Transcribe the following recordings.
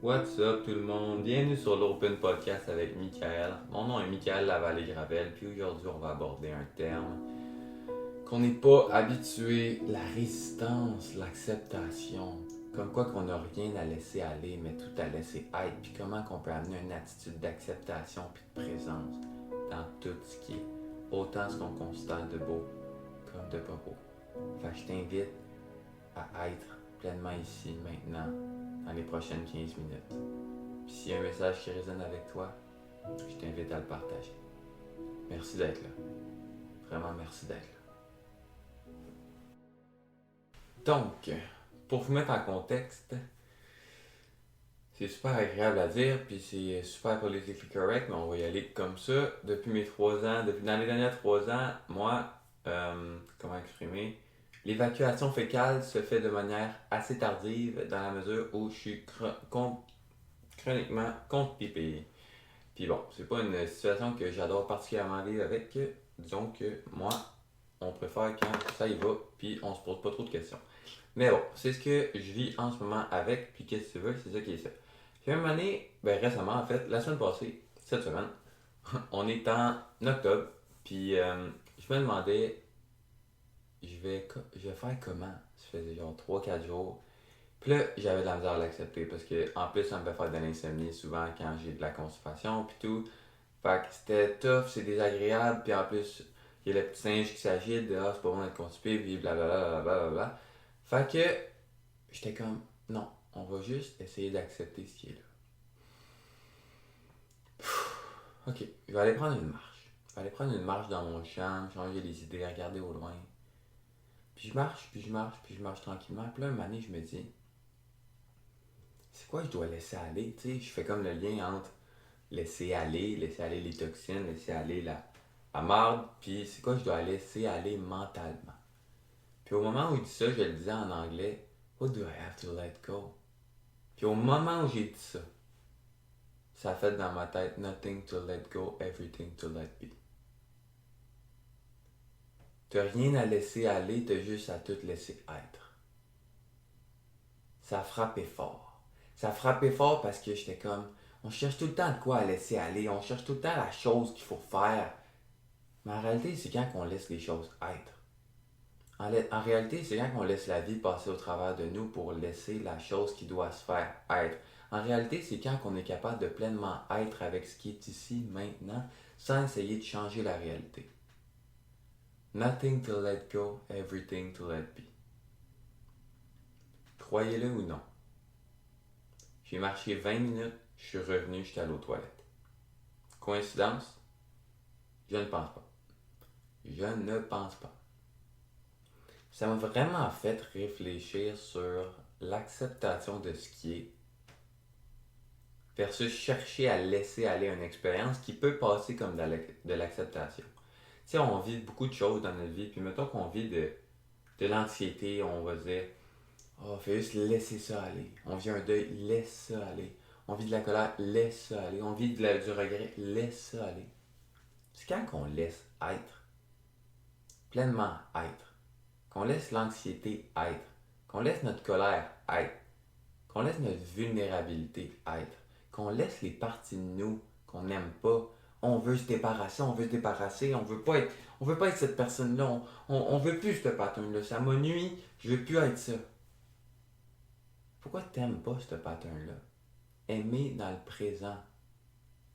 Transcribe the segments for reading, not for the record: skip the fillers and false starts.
What's up tout le monde? Bienvenue sur l'Open Podcast avec Michael. Mon nom est Michael Lavallée-Gravel, puis aujourd'hui on va aborder un terme qu'on n'est pas habitué, la résistance, l'acceptation. Comme quoi qu'on n'a rien à laisser aller, mais tout à laisser être, puis comment qu'on peut amener une attitude d'acceptation puis de présence dans tout ce qui est, autant ce qu'on considère de beau comme de pas beau. Fait que je t'invite à être pleinement ici, maintenant, dans les prochaines 15 minutes. Puis s'il y a un message qui résonne avec toi, je t'invite à le partager. Merci d'être là. Vraiment merci d'être là. Donc, pour vous mettre en contexte, c'est super agréable à dire, puis c'est super politically correct, mais on va y aller comme ça. Depuis mes 3 ans, dans les derniers 3 ans, moi, comment exprimer, l'évacuation fécale se fait de manière assez tardive dans la mesure où je suis chroniquement constipé. Puis bon, c'est pas une situation que j'adore particulièrement vivre avec. Disons que moi, on préfère quand ça y va, puis on se pose pas trop de questions. Mais bon, c'est ce que je vis en ce moment avec, puis qu'est-ce que tu veux, c'est ça qui est ça. Puis un moment donné, récemment en fait, la semaine passée, cette semaine, on est en octobre, puis je me demandais, je vais faire comment? Ça faisait genre 3 4 jours. Puis là, j'avais de la misère à l'accepter parce que en plus, ça me fait faire de l'insomnie souvent quand j'ai de la constipation puis tout. Fait que c'était tough, c'est désagréable, puis en plus, il y a le petit singe qui s'agite de ah, c'est pas bon d'être constipé, puis blablabla, blablabla. Fait que j'étais comme non, on va juste essayer d'accepter ce qui est là. Ok, je vais aller prendre une marche. Je vais aller prendre une marche dans mon champ, changer les idées, regarder au loin. Puis je marche, puis je marche, puis je marche tranquillement. Puis là, un moment donné, je me dis, c'est quoi je dois laisser aller? Tu sais, je fais comme le lien entre laisser aller les toxines, laisser aller la marde, puis c'est quoi je dois laisser aller mentalement. Puis au moment où il dit ça, je le disais en anglais, what do I have to let go? Puis au moment où j'ai dit ça, ça a fait dans ma tête, nothing to let go, everything to let be. T'as rien à laisser aller, t'as juste à tout laisser être. Ça a frappé fort. Ça a frappé fort parce que j'étais comme, on cherche tout le temps de quoi à laisser aller, on cherche tout le temps la chose qu'il faut faire. Mais en réalité, c'est quand on laisse les choses être. En réalité, c'est quand on laisse la vie passer au travers de nous pour laisser la chose qui doit se faire être. En réalité, c'est quand on est capable de pleinement être avec ce qui est ici, maintenant, sans essayer de changer la réalité. Nothing to let go, everything to let be. Croyez-le ou non. J'ai marché 20 minutes, je suis revenu, j'étais allé aux toilettes. Coïncidence? Je ne pense pas. Je ne pense pas. Ça m'a vraiment fait réfléchir sur l'acceptation de ce qui est versus chercher à laisser aller une expérience qui peut passer comme de l'acceptation. Tu sais, on vit beaucoup de choses dans notre vie, puis mettons qu'on vit de l'anxiété, on va se dire, oh, fais juste laisser ça aller. On vit un deuil, laisse ça aller. On vit de la colère, laisse ça aller. On vit du regret, laisse ça aller. C'est quand qu'on laisse être, pleinement être, qu'on laisse l'anxiété être, qu'on laisse notre colère être, qu'on laisse notre vulnérabilité être, qu'on laisse les parties de nous qu'on n'aime pas. On veut se débarrasser, on veut se débarrasser, on veut pas être cette personne-là, on veut plus ce pattern-là, ça me nuit, je veux plus être ça. Pourquoi t'aimes pas ce pattern-là? Aimer dans le présent,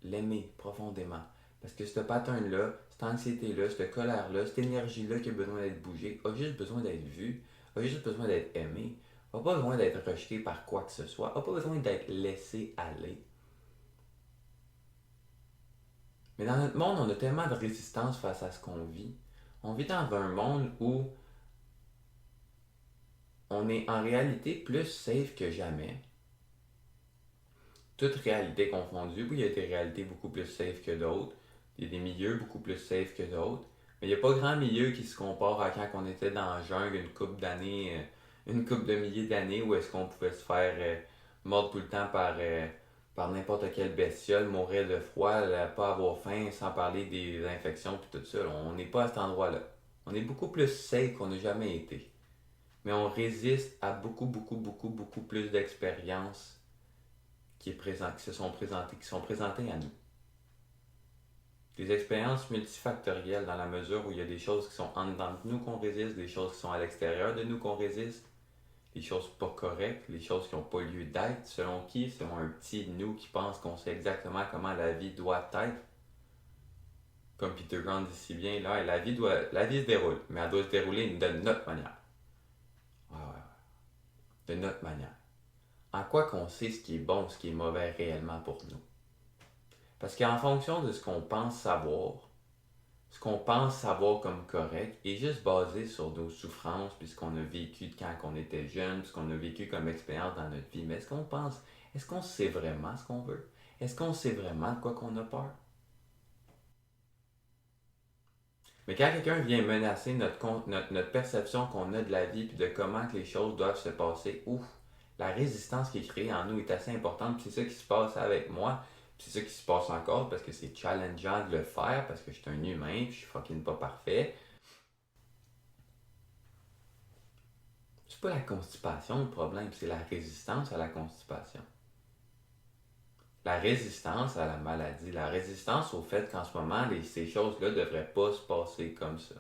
l'aimer profondément. Parce que ce pattern-là, cette anxiété-là, cette colère-là, cette énergie-là qui a besoin d'être bougée, a juste besoin d'être vue, a juste besoin d'être aimée, n'a pas besoin d'être rejeté par quoi que ce soit, n'a pas besoin d'être laissé aller. Mais dans notre monde, on a tellement de résistance face à ce qu'on vit. On vit dans un monde où on est en réalité plus safe que jamais. Toute réalité confondue, oui, il y a des réalités beaucoup plus safe que d'autres. Il y a des milieux beaucoup plus safe que d'autres. Mais il n'y a pas grand milieu qui se compare à quand on était dans la jungle une couple d'années, une couple de milliers d'années, où est-ce qu'on pouvait se faire mordre tout le temps par n'importe quelle bestiole, mourir de froid, pas avoir faim, sans parler des infections et tout ça. On n'est pas à cet endroit-là. On est beaucoup plus safe qu'on n'a jamais été. Mais on résiste à beaucoup, beaucoup, beaucoup, beaucoup plus d'expériences qui sont présentées à nous. Des expériences multifactorielles dans la mesure où il y a des choses qui sont en dedans de nous qu'on résiste, des choses qui sont à l'extérieur de nous qu'on résiste, des choses pas correctes, les choses qui n'ont pas lieu d'être, selon qui? Selon un petit nous qui pense qu'on sait exactement comment la vie doit être. Comme Peter Grant dit si bien, là, la vie se déroule, mais elle doit se dérouler de notre manière. Ouais. De notre manière. En quoi qu'on sait ce qui est bon, ce qui est mauvais réellement pour nous. Parce qu'en fonction de ce qu'on pense savoir comme correct est juste basé sur nos souffrances, puis ce qu'on a vécu quand on était jeune, puis ce qu'on a vécu comme expérience dans notre vie. Mais est-ce qu'on sait vraiment ce qu'on veut? Est-ce qu'on sait vraiment de quoi qu'on a peur? Mais quand quelqu'un vient menacer notre perception qu'on a de la vie, puis de comment que les choses doivent se passer, ouf, la résistance qui est créée en nous est assez importante, puis c'est ça qui se passe avec moi. Puis c'est ça qui se passe encore parce que c'est challengeant de le faire parce que je suis un humain puis je suis fucking pas parfait. C'est pas la constipation le problème, c'est la résistance à la constipation. La résistance à la maladie, la résistance au fait qu'en ce moment, ces choses-là ne devraient pas se passer comme ça.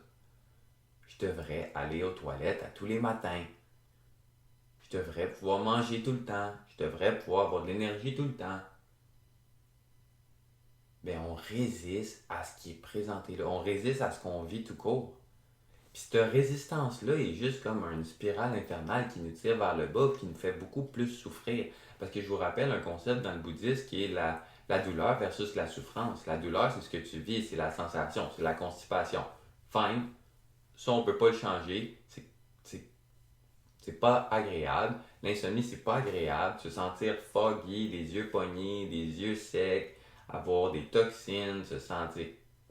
Je devrais aller aux toilettes à tous les matins. Je devrais pouvoir manger tout le temps. Je devrais pouvoir avoir de l'énergie tout le temps. Ben, on résiste à ce qui est présenté là. On résiste à ce qu'on vit tout court. Puis cette résistance-là est juste comme une spirale infernale qui nous tire vers le bas et qui nous fait beaucoup plus souffrir. Parce que je vous rappelle un concept dans le bouddhisme qui est la douleur versus la souffrance. La douleur, c'est ce que tu vis, c'est la sensation, c'est la constipation. Fine, ça on peut pas le changer, c'est pas agréable. L'insomnie, c'est pas agréable. Se sentir foggy, les yeux pognés, les yeux secs, avoir des toxines, se sentir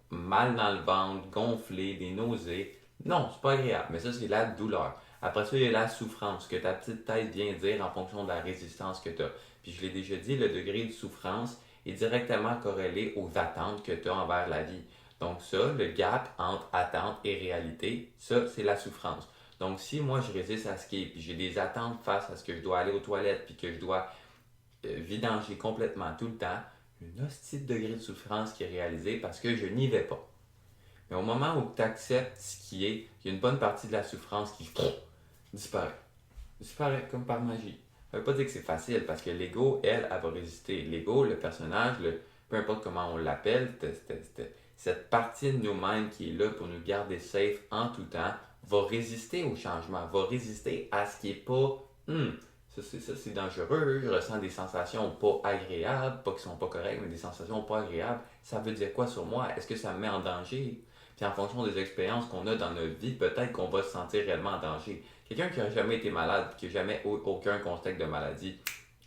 mal dans le ventre, gonflé, des nausées. Non, c'est pas agréable, mais ça c'est la douleur. Après ça, il y a la souffrance que ta petite tête vient dire en fonction de la résistance que tu as. Puis je l'ai déjà dit, le degré de souffrance est directement corrélé aux attentes que tu as envers la vie. Donc ça, le gap entre attente et réalité, ça c'est la souffrance. Donc si moi je résiste à ce qui est, puis j'ai des attentes face à ce que je dois aller aux toilettes, puis que je dois vidanger complètement tout le temps, une hostie de degré de souffrance qui est réalisé parce que je n'y vais pas. Mais au moment où tu acceptes ce qui est, il y a une bonne partie de la souffrance qui disparaît. Disparaît comme par magie. Ça ne veut pas dire que c'est facile parce que l'ego, elle va résister. L'ego, le personnage, peu importe comment on l'appelle, cette partie de nous-mêmes qui est là pour nous garder safe en tout temps, va résister au changement, va résister à ce qui n'est pas ça c'est dangereux, je ressens des sensations pas agréables, pas qui sont pas correctes, mais des sensations pas agréables. Ça veut dire quoi sur moi? Est-ce que ça me met en danger? Puis en fonction des expériences qu'on a dans notre vie, peut-être qu'on va se sentir réellement en danger. Quelqu'un qui n'a jamais été malade, qui n'a jamais aucun contexte de maladie,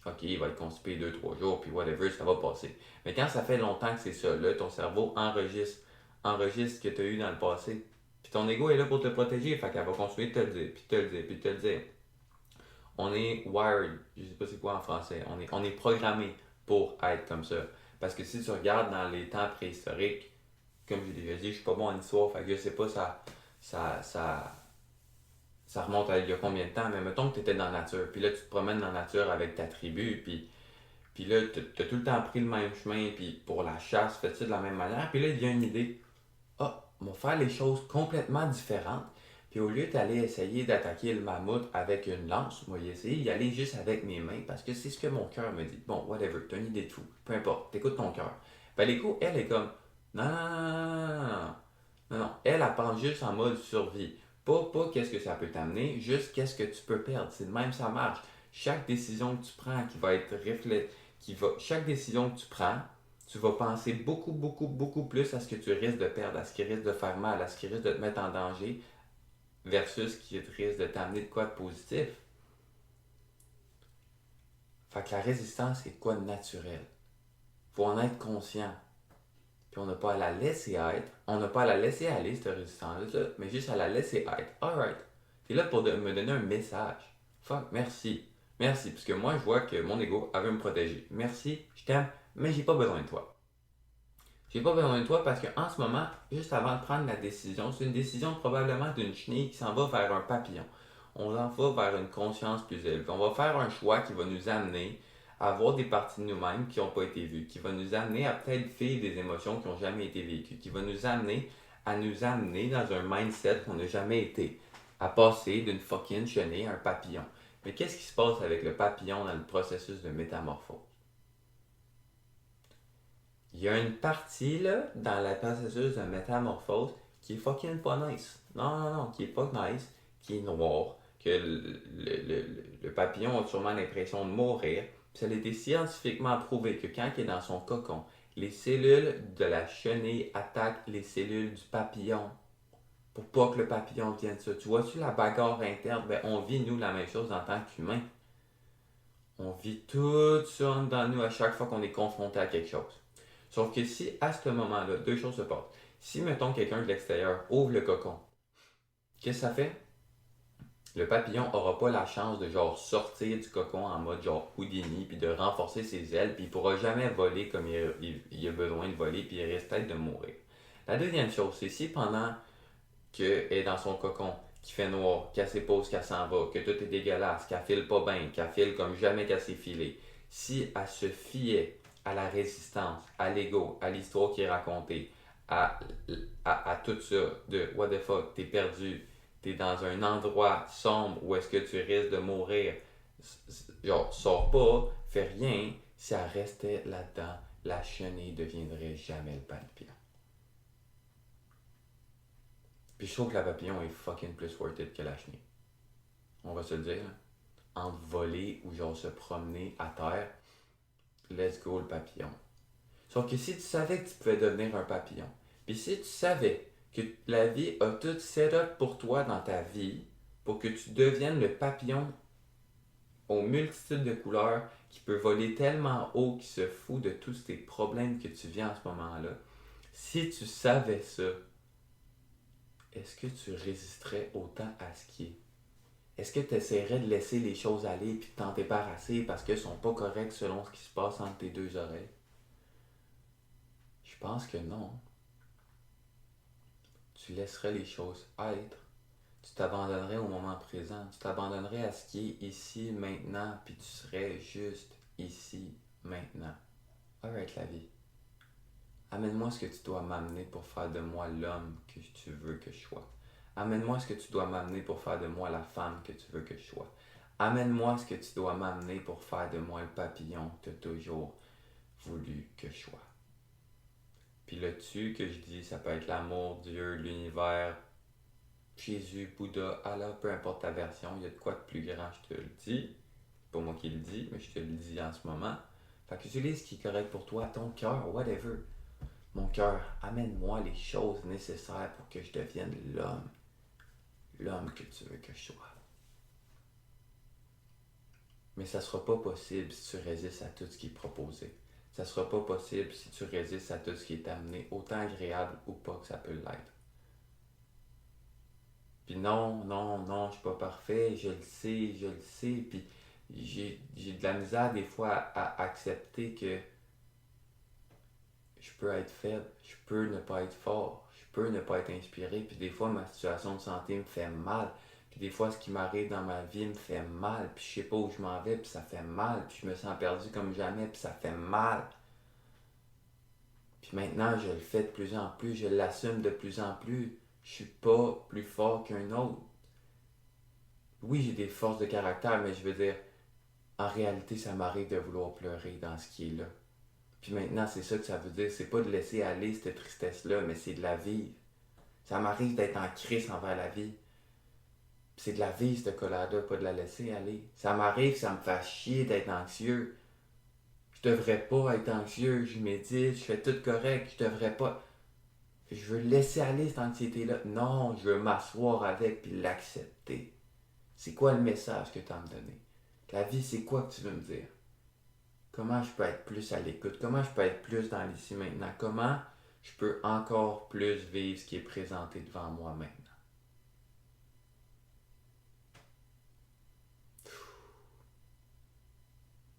ok, il va être constipé 2-3 jours, puis whatever, ça va passer. Mais quand ça fait longtemps que c'est ça, là, ton cerveau enregistre ce que tu as eu dans le passé. Puis ton ego est là pour te protéger, fait qu'elle va continuer de te le dire, puis te le dire, puis te le dire. On est wired, je sais pas c'est quoi en français, on est programmé pour être comme ça. Parce que si tu regardes dans les temps préhistoriques, comme j'ai déjà dit, je suis pas bon en histoire, fait que je sais pas ça remonte à il y a combien de temps, mais mettons que tu étais dans la nature, puis là tu te promènes dans la nature avec ta tribu, puis là tu as tout le temps pris le même chemin, puis pour la chasse, fais ça de la même manière, puis là il vient une idée, on va faire les choses complètement différentes. Puis au lieu d'aller essayer d'attaquer le mammouth avec une lance, moi j'ai essayé d'y aller juste avec mes mains parce que c'est ce que mon cœur me dit. Bon, whatever, t'as une idée de fou. Peu importe, t'écoutes ton cœur. Ben l'écho, elle est comme non. Elle pense juste en mode survie. Pas qu'est-ce que ça peut t'amener, juste qu'est-ce que tu peux perdre. C'est de même ça marche. Chaque décision que tu prends qui va être chaque décision que tu prends, tu vas penser beaucoup plus à ce que tu risques de perdre, à ce qui risque de faire mal, à ce qui risque de te mettre en danger, versus ce qui risque de t'amener de quoi de positif. Fait que la résistance, c'est quoi de naturel? Faut en être conscient. Puis on n'a pas à la laisser être, on n'a pas à la laisser aller, cette résistance-là, mais juste à la laisser être. Alright. T'es là pour me donner un message. Fuck, merci. Merci, parce que moi, je vois que mon ego veut me protéger. Merci, je t'aime, mais j'ai pas besoin de toi. J'ai pas besoin de toi parce qu'en ce moment, juste avant de prendre la décision, c'est une décision probablement d'une chenille qui s'en va vers un papillon. On s'en va vers une conscience plus élevée. On va faire un choix qui va nous amener à voir des parties de nous-mêmes qui n'ont pas été vues, qui va nous amener à peut-être vivre des émotions qui n'ont jamais été vécues, qui va nous amener dans un mindset qu'on n'a jamais été, à passer d'une fucking chenille à un papillon. Mais qu'est-ce qui se passe avec le papillon dans le processus de métamorphose? Il y a une partie là, dans le processus de métamorphose qui est fucking pas nice. Non, qui est pas nice, qui est noir, que le papillon a sûrement l'impression de mourir. Puis ça a été scientifiquement prouvé que quand il est dans son cocon, les cellules de la chenille attaquent les cellules du papillon pour pas que le papillon devienne ça. Tu vois-tu la bagarre interne? Ben, on vit, nous, la même chose en tant qu'humains. On vit tout ça dans nous à chaque fois qu'on est confronté à quelque chose. Sauf que si, à ce moment-là, deux choses se passent. Si, mettons, quelqu'un de l'extérieur ouvre le cocon, qu'est-ce que ça fait? Le papillon n'aura pas la chance de genre sortir du cocon en mode genre Houdini, puis de renforcer ses ailes, puis il ne pourra jamais voler comme il a besoin de voler, puis il risque peut-être de mourir. La deuxième chose, c'est si pendant qu'elle est dans son cocon, qu'il fait noir, qu'elle s'épose, qu'elle s'en va, que tout est dégueulasse, qu'elle file pas bien, qu'elle file comme jamais qu'elle s'est filée, si elle se fiait à la résistance, à l'ego, à l'histoire qui est racontée, à tout ça, de what the fuck, t'es perdu, t'es dans un endroit sombre où est-ce que tu risques de mourir, genre, sors pas, fais rien, si elle restait là-dedans, la chenille ne deviendrait jamais le papillon. Puis je trouve que la papillon est fucking plus worth it que la chenille. On va se le dire, entre voler ou genre se promener à terre, let's go le papillon. Sauf que si tu savais que tu pouvais devenir un papillon, puis si tu savais que la vie a tout set up pour toi dans ta vie, pour que tu deviennes le papillon aux multitudes de couleurs, qui peut voler tellement haut, qui se fout de tous tes problèmes que tu vis en ce moment-là, si tu savais ça, est-ce que tu résisterais autant à ce qui est? Est-ce que tu essaierais de laisser les choses aller puis de t'en débarrasser parce qu'elles sont pas correctes selon ce qui se passe entre tes deux oreilles? Je pense que non. Tu laisserais les choses être. Tu t'abandonnerais au moment présent. Tu t'abandonnerais à ce qui est ici, maintenant, puis tu serais juste ici, maintenant. Alright, la vie. Amène-moi ce que tu dois m'amener pour faire de moi l'homme que tu veux que je sois. Amène-moi ce que tu dois m'amener pour faire de moi la femme que tu veux que je sois. Amène-moi ce que tu dois m'amener pour faire de moi le papillon que tu as toujours voulu que je sois. Puis le tu que je dis, ça peut être l'amour, Dieu, l'univers, Jésus, Bouddha, Allah, peu importe ta version, il y a de quoi de plus grand, je te le dis. C'est pas moi qui le dis, mais je te le dis en ce moment. Fait que utilise ce qui est correct pour toi, ton cœur, whatever. Mon cœur, amène-moi les choses nécessaires pour que je devienne l'homme que tu veux que je sois. Mais ça ne sera pas possible si tu résistes à tout ce qui est proposé. Ça ne sera pas possible si tu résistes à tout ce qui est amené, autant agréable ou pas que ça peut l'être. Puis non, je suis pas parfait, je le sais, puis j'ai de la misère des fois à accepter que je peux être faible, je peux ne pas être fort, je peux ne pas être inspiré, puis des fois ma situation de santé me fait mal, puis des fois ce qui m'arrive dans ma vie me fait mal, puis je sais pas où je m'en vais, puis ça fait mal, puis je me sens perdu comme jamais, puis ça fait mal. Puis maintenant, je le fais de plus en plus, je l'assume de plus en plus. Je suis pas plus fort qu'un autre. Oui, j'ai des forces de caractère, mais je veux dire, en réalité, ça m'arrive de vouloir pleurer dans ce qui est là. Puis maintenant, c'est ça que ça veut dire. C'est pas de laisser aller cette tristesse-là, mais c'est de la vivre. Ça m'arrive d'être en crise envers la vie. Puis c'est de la vivre, cette colère-là, pas de la laisser aller. Ça m'arrive, ça me fait chier d'être anxieux. Je devrais pas être anxieux, je médite, je fais tout correct, je devrais pas. Je veux laisser aller cette anxiété-là. Non, je veux m'asseoir avec puis l'accepter. C'est quoi le message que tu as à me donner? La vie, c'est quoi que tu veux me dire? Comment je peux être plus à l'écoute? Comment je peux être plus dans l'ici maintenant? Comment je peux encore plus vivre ce qui est présenté devant moi maintenant?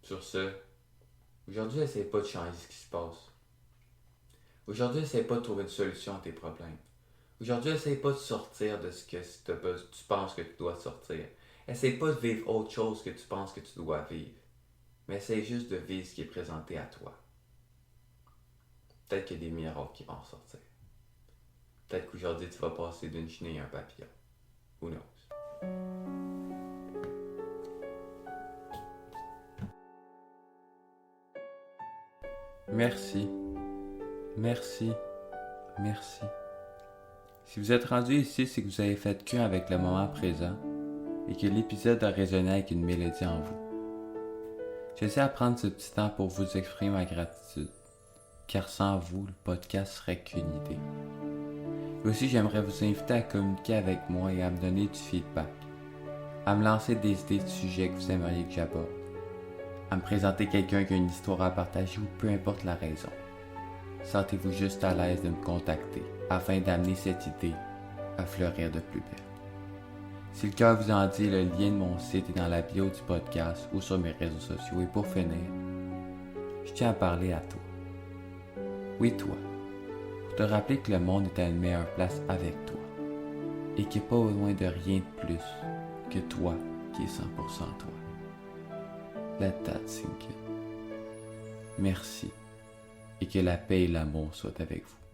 Sur ce, aujourd'hui, essaye pas de changer ce qui se passe. Aujourd'hui, essaye pas de trouver une solution à tes problèmes. Aujourd'hui, essaye pas de sortir de ce que tu penses que tu dois sortir. Essaye pas de vivre autre chose que tu penses que tu dois vivre. mais essaye juste de vivre ce qui est présenté à toi. Peut-être qu'il y a des miracles qui vont en sortir. Peut-être qu'aujourd'hui, tu vas passer d'une chenille à un papillon. Who knows? Merci. Merci. Merci. Si vous êtes rendu ici, c'est que vous avez fait qu'un avec le moment présent et que l'épisode a résonné avec une mélodie en vous. J'essaie de prendre ce petit temps pour vous exprimer ma gratitude, car sans vous, le podcast serait qu'une idée. Et aussi, j'aimerais vous inviter à communiquer avec moi et à me donner du feedback, à me lancer des idées de sujets que vous aimeriez que j'aborde, à me présenter quelqu'un qui a une histoire à partager ou peu importe la raison. Sentez-vous juste à l'aise de me contacter afin d'amener cette idée à fleurir de plus belle. Si le cœur vous en dit, le lien de mon site est dans la bio du podcast ou sur mes réseaux sociaux. Et pour finir, je tiens à parler à toi. Oui, toi. Pour te rappeler que le monde est à une meilleure place avec toi. Et qu'il n'y a pas besoin de rien de plus que toi qui est 100% toi. Let that sink in. Merci. Et que la paix et l'amour soient avec vous.